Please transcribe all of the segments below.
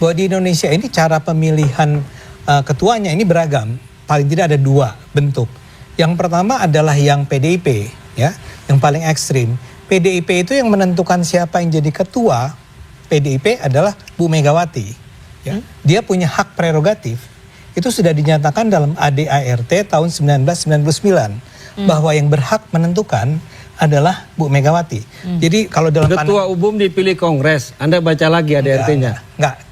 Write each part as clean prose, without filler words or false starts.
bahwa di Indonesia ini cara pemilihan ketuanya ini beragam. Paling tidak ada 2 bentuk. Yang pertama adalah yang PDIP, ya, yang paling ekstrim. PDIP itu yang menentukan siapa yang jadi ketua PDIP adalah Bu Megawati. Ya. Dia punya hak prerogatif. Itu sudah dinyatakan dalam ADART tahun 1999 bahwa yang berhak menentukan adalah Bu Megawati. Jadi kalau dalam ketua umum dipilih Kongres, Anda baca lagi ADART-nya. Enggak.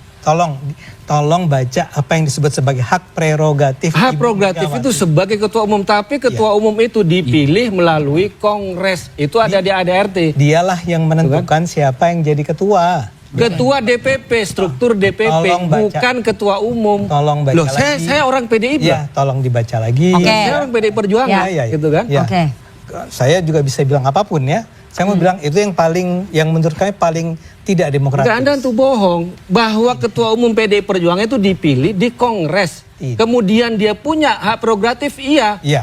Tolong baca apa yang disebut sebagai hak prerogatif. Hak prerogatif itu sebagai ketua umum, tapi ketua umum itu dipilih melalui Kongres. Itu ada di ADART. Dialah yang menentukan siapa yang jadi ketua. Ketua DPP, struktur DPP, bukan ketua umum. Tolong baca Loh, lagi. saya orang PDIP. Ya, tolong dibaca lagi. Saya orang PDI Perjuangan, gitu kan? Ya. Saya juga bisa bilang apapun ya. Saya mau bilang itu yang menurut kami paling tidak demokratis. Enggak, Anda tuh bohong bahwa ketua umum PDI Perjuangan itu dipilih di Kongres. Kemudian dia punya hak prerogatif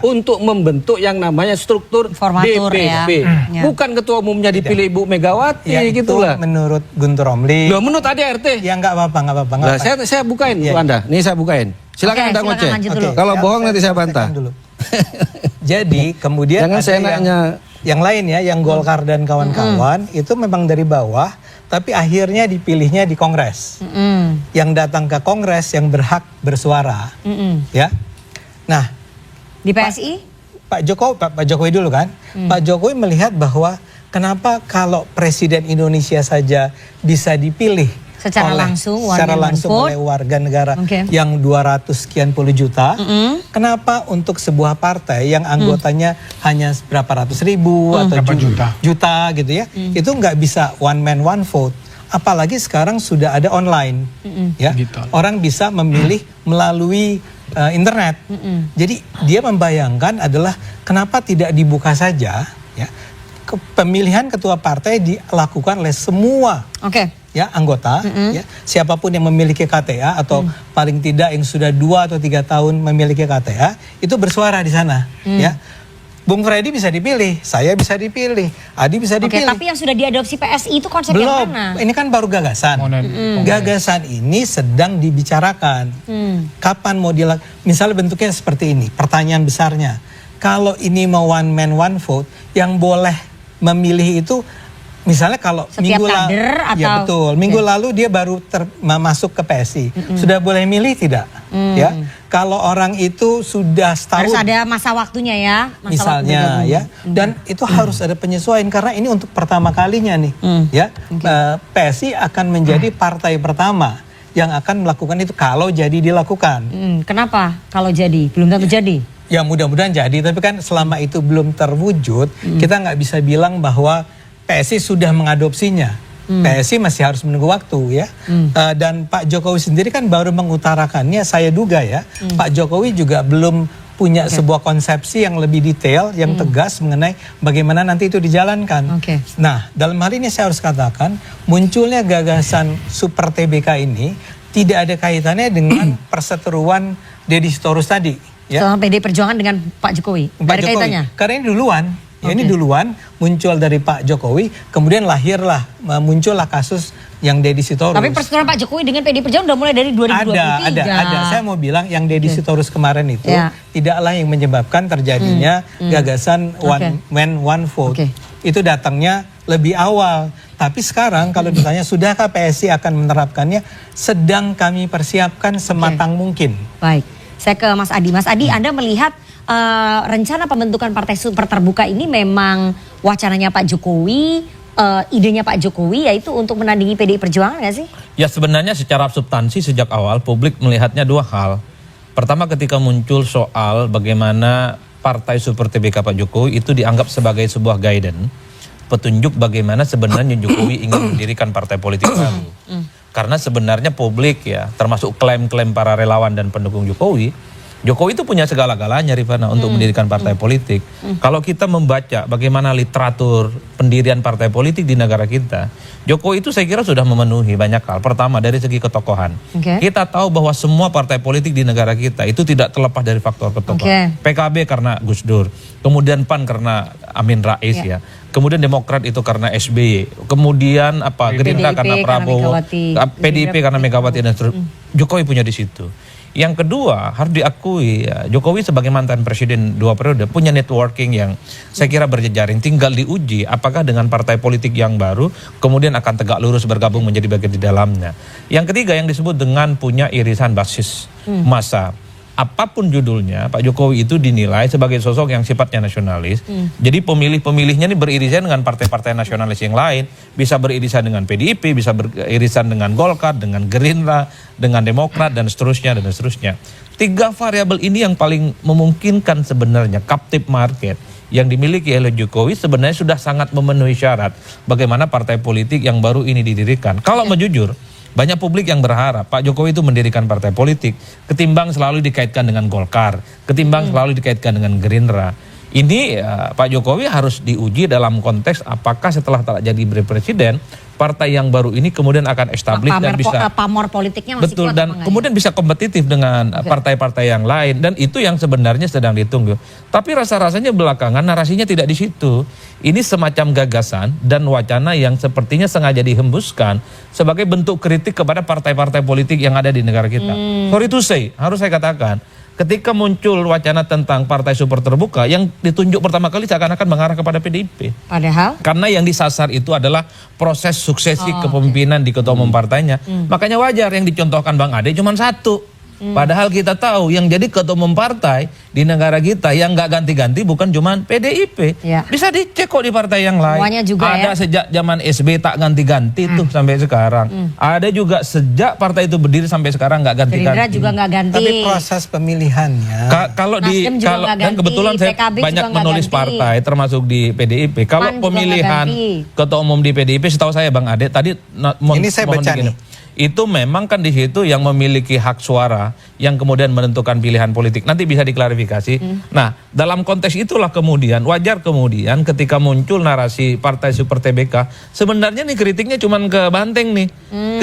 untuk membentuk yang namanya struktur DPP. Bukan ketua umumnya dipilih Ibu Megawati gitulah. Menurut Guntur Romli. Loh, menurut ADART. Ya enggak apa-apa. Nah, saya bukain untuk Anda. Nih saya bukain. Silakan Anda ngoceh. Kalau bohong nanti saya bantah. Jadi kemudian jangan saya nanya yang lain ya, yang Golkar dan kawan-kawan itu memang dari bawah, tapi akhirnya dipilihnya di Kongres. Yang datang ke Kongres yang berhak bersuara, ya. Nah, di PSI Pak Jokowi dulu kan, Pak Jokowi melihat bahwa kenapa kalau Presiden Indonesia saja bisa dipilih secara langsung oleh warga negara yang 200 sekian puluh juta. Kenapa untuk sebuah partai yang anggotanya hanya berapa ratus ribu atau juta gitu ya, itu nggak bisa one man one vote. Apalagi sekarang sudah ada online, ya, orang bisa memilih melalui internet. Jadi dia membayangkan adalah kenapa tidak dibuka saja, ya, pemilihan ketua partai dilakukan oleh semua. Ya, anggota, ya, siapapun yang memiliki KTA atau paling tidak yang sudah 2 atau 3 tahun memiliki KTA itu bersuara di sana, ya. Bung Freddy bisa dipilih, saya bisa dipilih, Adi bisa dipilih. Tapi yang sudah diadopsi PSI itu konsep yang mana? Ini kan baru gagasan. Gagasan ini sedang dibicarakan. Kapan mau dilakukan? Misalnya bentuknya seperti ini. Pertanyaan besarnya, kalau ini mau one man one vote, yang boleh memilih itu misalnya kalau setiap ya betul, minggu lalu dia baru masuk ke PSI, sudah boleh milih tidak? Ya, kalau orang itu sudah setahun, harus ada masa waktunya ya, misalnya ya, dan itu harus ada penyesuaian karena ini untuk pertama kalinya nih, ya, PSI akan menjadi partai pertama yang akan melakukan itu kalau jadi dilakukan. Kenapa? Kalau jadi belum tentu jadi. Ya mudah-mudahan jadi, tapi kan selama itu belum terwujud, kita nggak bisa bilang bahwa PSI sudah mengadopsinya. PSI masih harus menunggu waktu ya. Dan Pak Jokowi sendiri kan baru mengutarakannya, saya duga ya. Pak Jokowi juga belum punya sebuah konsepsi yang lebih detail, yang tegas mengenai bagaimana nanti itu dijalankan. Nah, dalam hal ini saya harus katakan, munculnya gagasan Super TBK ini tidak ada kaitannya dengan perseteruan Deddy Sitorus tadi. Ya. Soal PDI Perjuangan dengan Pak Jokowi. Ada kaitannya? Karena ini duluan. Ya, ini duluan muncul dari Pak Jokowi, kemudian muncullah kasus yang Deddy Sitorus. Tapi perseteruan Pak Jokowi dengan PDI Perjuangan udah mulai dari 2023. Ada. Saya mau bilang yang Deddy Sitorus kemarin itu tidaklah yang menyebabkan terjadinya gagasan one man one vote. Itu datangnya lebih awal. Tapi sekarang kalau ditanya sudahkah PSI akan menerapkannya, sedang kami persiapkan sematang mungkin. Baik, saya ke Mas Adi. Mas Adi, Anda melihat rencana pembentukan partai super terbuka ini memang wacananya Pak Jokowi, idenya Pak Jokowi, yaitu untuk menandingi PDI Perjuangan nggak sih? Ya sebenarnya secara substansi sejak awal publik melihatnya 2 hal. Pertama, ketika muncul soal bagaimana partai super TBK Pak Jokowi itu dianggap sebagai sebuah guidance, petunjuk bagaimana sebenarnya Jokowi ingin mendirikan partai politik baru. Karena sebenarnya publik ya, termasuk klaim-klaim para relawan dan pendukung Jokowi, Jokowi itu punya segala-galanya Rifana untuk mendirikan partai politik. Kalau kita membaca bagaimana literatur pendirian partai politik di negara kita, Jokowi itu saya kira sudah memenuhi banyak hal. Pertama dari segi ketokohan. Kita tahu bahwa semua partai politik di negara kita itu tidak terlepas dari faktor ketokohan. PKB karena Gus Dur, kemudian PAN karena Amin Rais ya. Kemudian Demokrat itu karena SBY, kemudian Gerindra karena Prabowo, PDIP karena Megawati dan seterusnya. Jokowi punya di situ. Yang kedua harus diakui ya, Jokowi sebagai mantan presiden 2 periode punya networking yang saya kira berjejaring. Tinggal diuji apakah dengan partai politik yang baru kemudian akan tegak lurus bergabung menjadi bagian di dalamnya. Yang ketiga yang disebut dengan punya irisan basis massa. Apapun judulnya, Pak Jokowi itu dinilai sebagai sosok yang sifatnya nasionalis. Jadi pemilih-pemilihnya ini beririsan dengan partai-partai nasionalis yang lain. Bisa beririsan dengan PDIP, bisa beririsan dengan Golkar, dengan Gerindra, dengan Demokrat, dan seterusnya, dan seterusnya. 3 variabel ini yang paling memungkinkan sebenarnya captive market yang dimiliki oleh Jokowi sebenarnya sudah sangat memenuhi syarat bagaimana partai politik yang baru ini didirikan. Kalau mau jujur, banyak publik yang berharap Pak Jokowi itu mendirikan partai politik ketimbang selalu dikaitkan dengan Golkar, ketimbang selalu dikaitkan dengan Gerindra. Ini Pak Jokowi harus diuji dalam konteks apakah setelah tak jadi presiden, partai yang baru ini kemudian akan establish dan bisa pamor politiknya masih betul kuat dan kemudian bisa kompetitif dengan partai-partai yang lain, dan itu yang sebenarnya sedang ditunggu. Tapi rasa-rasanya belakangan narasinya tidak di situ. Ini semacam gagasan dan wacana yang sepertinya sengaja dihembuskan sebagai bentuk kritik kepada partai-partai politik yang ada di negara kita. Sorry to say, harus saya katakan, ketika muncul wacana tentang partai super terbuka, yang ditunjuk pertama kali seakan-akan mengarah kepada PDIP. Padahal? Karena yang disasar itu adalah proses suksesi kepemimpinan di ketua umum partainya. Makanya wajar yang dicontohkan Bang Ade cuma satu. Padahal kita tahu yang jadi ketua umum partai di negara kita yang nggak ganti-ganti bukan cuma PDIP. Bisa dicek kok di partai yang lain. Semuanya juga ada sejak zaman SB tak ganti-ganti tuh sampai sekarang. Ada juga sejak partai itu berdiri sampai sekarang nggak ganti-ganti. Gerindra juga nggak ganti. Tapi proses pemilihannya. Dan kebetulan saya banyak menulis partai termasuk di PDIP. Kalau pemilihan ketua umum di PDIP, setahu saya Bang Ade tadi ini saya baca nih. Itu memang kan di situ yang memiliki hak suara yang kemudian menentukan pilihan politik. Nanti bisa diklarifikasi. Nah, dalam konteks itulah kemudian wajar kemudian ketika muncul narasi partai super TBK, sebenarnya nih kritiknya cuma ke Banteng nih,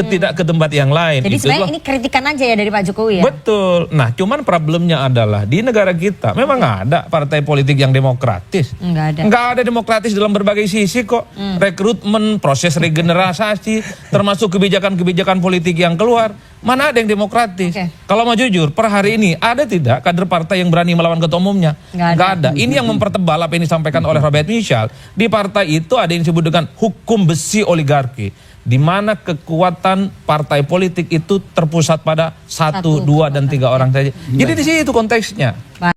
tidak ke tempat yang lain. Jadi sebenarnya ini kritikan aja ya dari Pak Jokowi ya. Betul. Nah, cuman problemnya adalah di negara kita memang nggak ada partai politik yang demokratis. Nggak ada demokratis dalam berbagai sisi kok. Rekrutmen, proses regenerasi, termasuk kebijakan-kebijakan politik yang keluar, mana ada yang demokratis? Kalau mau jujur, per hari ini ada tidak kader partai yang berani melawan ketua umumnya? Nggak ada. Ini yang mempertebal apa yang disampaikan oleh Robert Michel. Di partai itu ada yang disebut dengan hukum besi oligarki, di mana kekuatan partai politik itu terpusat pada 1, 2, dan 3 orang saja. Jadi di situ konteksnya.